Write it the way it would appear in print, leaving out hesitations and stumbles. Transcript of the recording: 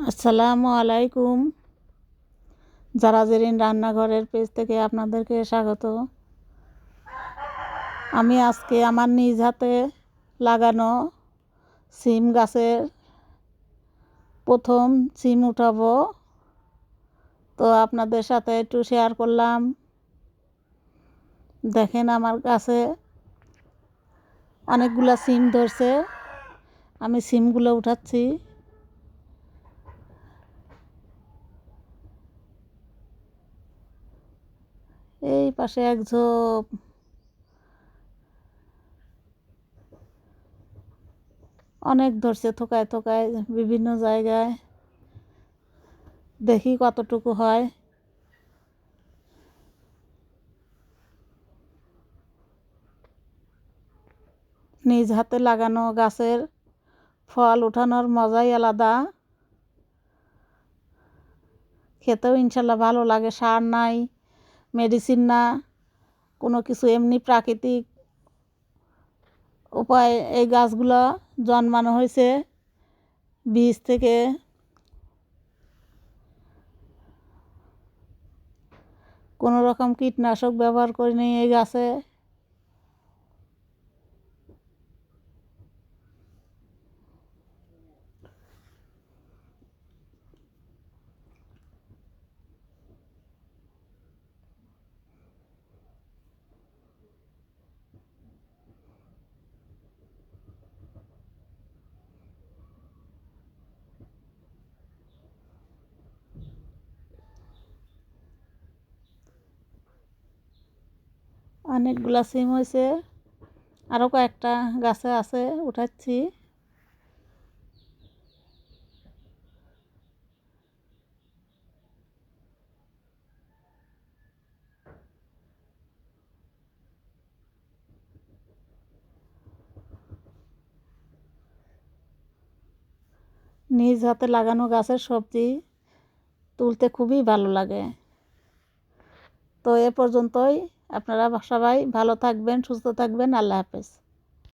আসসালামু আলাইকুম। যারা জেরিন রান্নাঘরের পেজ থেকে আপনাদেরকে স্বাগত। আমি আজকে আমার নিজ হাতে লাগানো সিম গাছের প্রথম সিম উঠাবো, তো আপনাদের সাথে একটু শেয়ার করলাম। দেখেন আমার গাছে অনেকগুলো সিম ধরছে, আমি সিমগুলো উঠাচ্ছি। এই পাশে এক ঝোপ, অনেক ধরছে থোকায় থোকায় বিভিন্ন জায়গায়। দেখি কতটুকু হয়। নিজ হাতে লাগানো গাছের ফল উঠানোর মজাই আলাদা। খেতেও ইনশাল্লাহ ভালো লাগে। সার নাই, মেডিসিন না, কোনো কিছু, এমনি প্রাকৃতিক উপায় এই গাছগুলো জন্মানো হয়েছে বীজ থেকে। কোনো রকম কীটনাশক ব্যবহার করিনি এই গাছে। অনেকগুলা সিম হয়েছে, আরও কয়েকটা গাছে আছে, উঠাচ্ছি। নিজ হাতে লাগানো গাছের সবজি তুলতে খুবই ভালো লাগে। তো এ পর্যন্তই। আপনারা সবাই ভালো থাকবেন, সুস্থ থাকবেন। আল্লাহ হাফেজ।